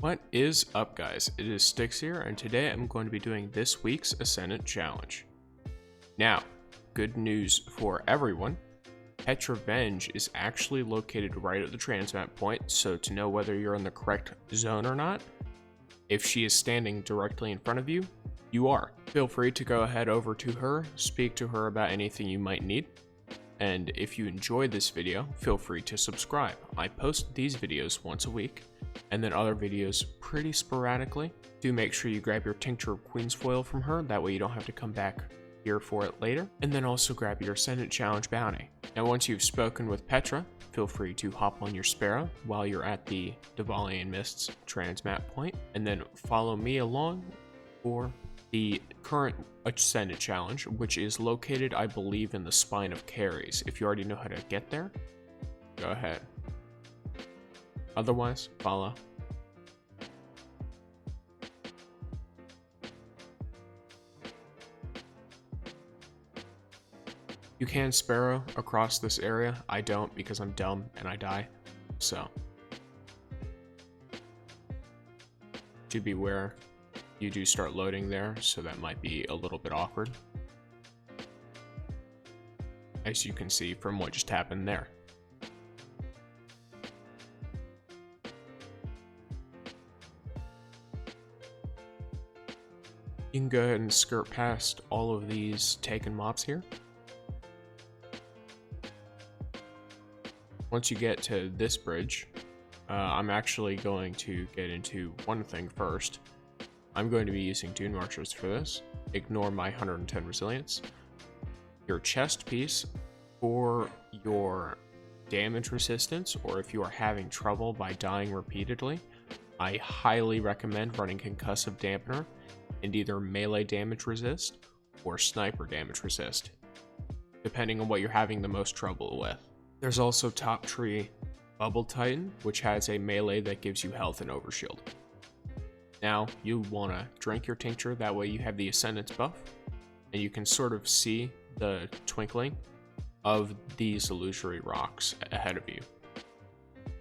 What is up, guys? It is Styx here, and today I'm going to be doing this week's Ascendant challenge. Now, good news for everyone, Pet Revenge is actually located right at the transmat point, so to know whether you're in the correct zone or not, if she is standing directly in front of you, you are. Feel free to go ahead over to her, speak to her about anything you might need. And if you enjoyed this video, feel free to subscribe. I post these videos once a week, and then other videos pretty sporadically. Do make sure you grab your Tincture of Queen's Foil from her, that way you don't have to come back here for it later. And then also grab your Ascendant Challenge bounty. Now once you've spoken with Petra, feel free to hop on your Sparrow while you're at the Duvalian Mists transmat point, and then follow me along for the current Ascendant challenge, which is located, I believe, in the Spine of Caries. If you already know how to get there, go ahead. Otherwise, follow. You can Sparrow across this area. I don't because I'm dumb and I die, so do beware. You do start loading there, so that might be a little bit awkward, as you can see from what just happened there. You can go ahead and skirt past all of these taken mobs here. Once you get to this bridge, I'm actually going to get into one thing first. I'm going to be using Dune Marchers for this. Ignore my 110 resilience. Your chest piece for your damage resistance, or if you are having trouble by dying repeatedly, I highly recommend running Concussive Dampener and either melee damage resist or sniper damage resist, depending on what you're having the most trouble with. There's also Top Tree Bubble Titan, which has a melee that gives you health and overshield. Now, you want to drink your tincture, that way you have the Ascendance buff, and you can sort of see the twinkling of these illusory rocks ahead of you.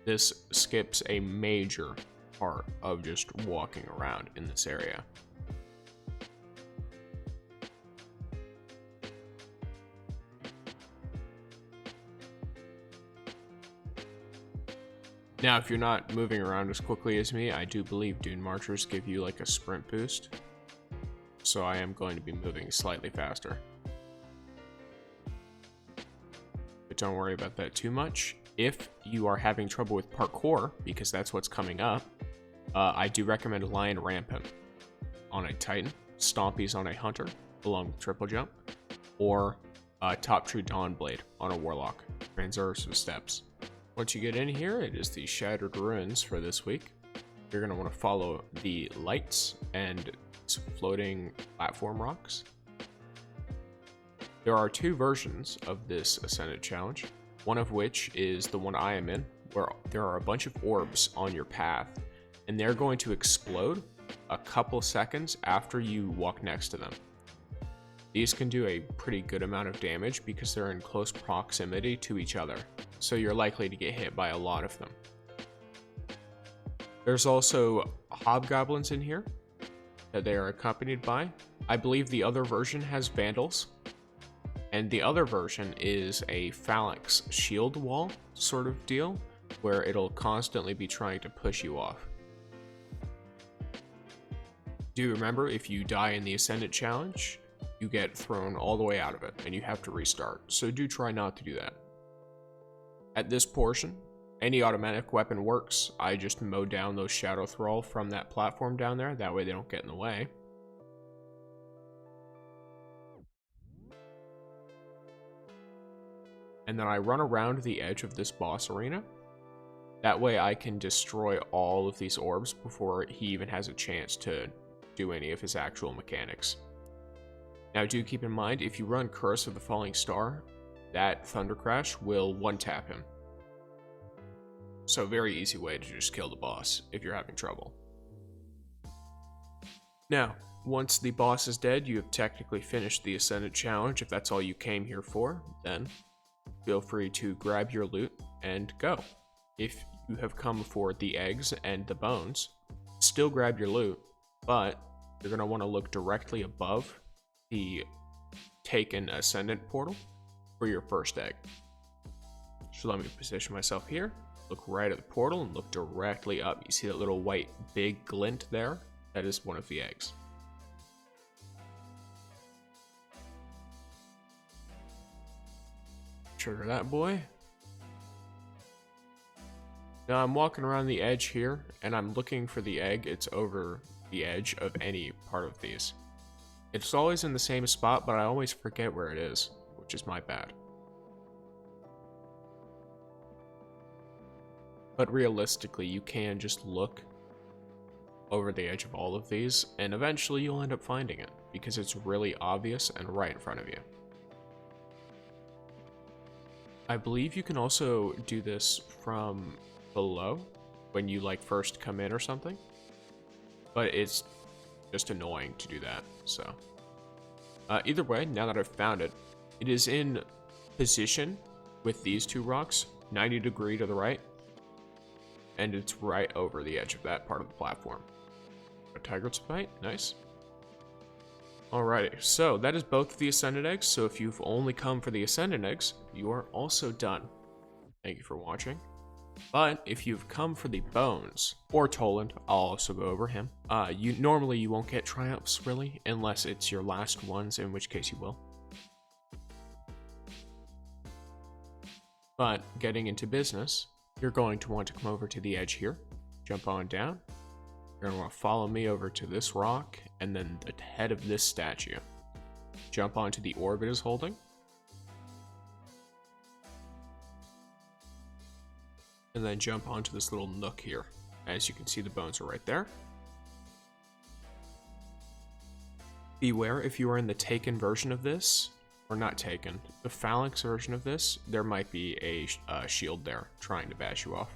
This skips a major part of just walking around in this area. Now, if you're not moving around as quickly as me, I do believe Dune Marchers give you like a sprint boost, so I am going to be moving slightly faster. But don't worry about that too much. If you are having trouble with parkour, because that's what's coming up, I do recommend Lion Rampant on a Titan, Stompies on a Hunter, along with Triple Jump, or Top True Dawnblade on a Warlock, Transverse with Steps. Once you get in here, it is the Shattered Ruins for this week. You're going to want to follow the lights and floating platform rocks. There are two versions of this Ascendant challenge, one of which is the one I am in, where there are a bunch of orbs on your path, and they're going to explode a couple seconds after you walk next to them. These can do a pretty good amount of damage because they're in close proximity to each other, so you're likely to get hit by a lot of them. There's also hobgoblins in here that they are accompanied by. I believe the other version has vandals, and the other version is a phalanx shield wall sort of deal, where it'll constantly be trying to push you off. Do remember, if you die in the Ascendant challenge, you get thrown all the way out of it, and you have to restart, so do try not to do that. At this portion, any automatic weapon works. I just mow down those Shadow Thrall from that platform down there, that way they don't get in the way. And then I run around the edge of this boss arena. That way I can destroy all of these orbs before he even has a chance to do any of his actual mechanics. Now do keep in mind, if you run Curse of the Falling Star, that Thunder Crash will one-tap him. So very easy way to just kill the boss if you're having trouble. Now, once the boss is dead, you have technically finished the Ascendant challenge. If that's all you came here for, then feel free to grab your loot and go. If you have come for the eggs and the bones, still grab your loot, but you're going to want to look directly above the taken Ascendant portal for your first egg. So let me position myself here, look right at the portal and look directly up. You see that little white big glint there? That is one of the eggs. Trigger that boy. Now I'm walking around the edge here and I'm looking for the egg. It's over the edge of any part of these. It's always in the same spot, but I always forget where it is, which is my bad. But realistically, you can just look over the edge of all of these, and eventually you'll end up finding it, because it's really obvious and right in front of you. I believe you can also do this from below, when you like first come in or something, but it's just annoying to do that, so. Either way, now that I've found it, it is in position with these two rocks, 90 degrees to the right, and it's right over the edge of that part of the platform. A Tigerspite, nice. Alrighty, so that is both of the Ascendant eggs, so if you've only come for the Ascendant eggs, you are also done. Thank you for watching. But if you've come for the bones, or Toland, I'll also go over him. Normally you won't get triumphs really, unless it's your last ones, in which case you will. But getting into business, you're going to want to come over to the edge here, jump on down. You're going to want to follow me over to this rock, and then the head of this statue. Jump onto the orb it is holding. And then jump onto this little nook here. As you can see, the bones are right there. Beware, if you are in the taken version of this, or not taken, the phalanx version of this, there might be a shield there trying to bash you off.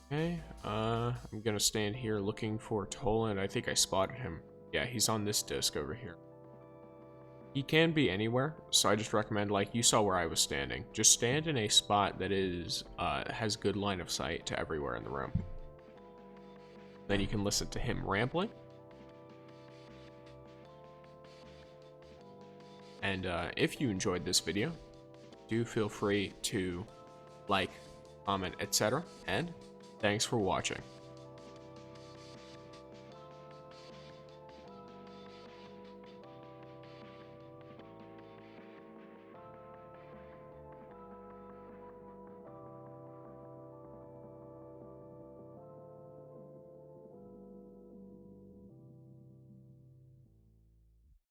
Okay, I'm gonna stand here looking for Toland. I think I spotted him. Yeah, he's on this disc over here. He can be anywhere, so I just recommend, like you saw where I was standing, just stand in a spot that is has good line of sight to everywhere in the room. Then you can listen to him rambling. And if you enjoyed this video, do feel free to like, comment, etc. And thanks for watching.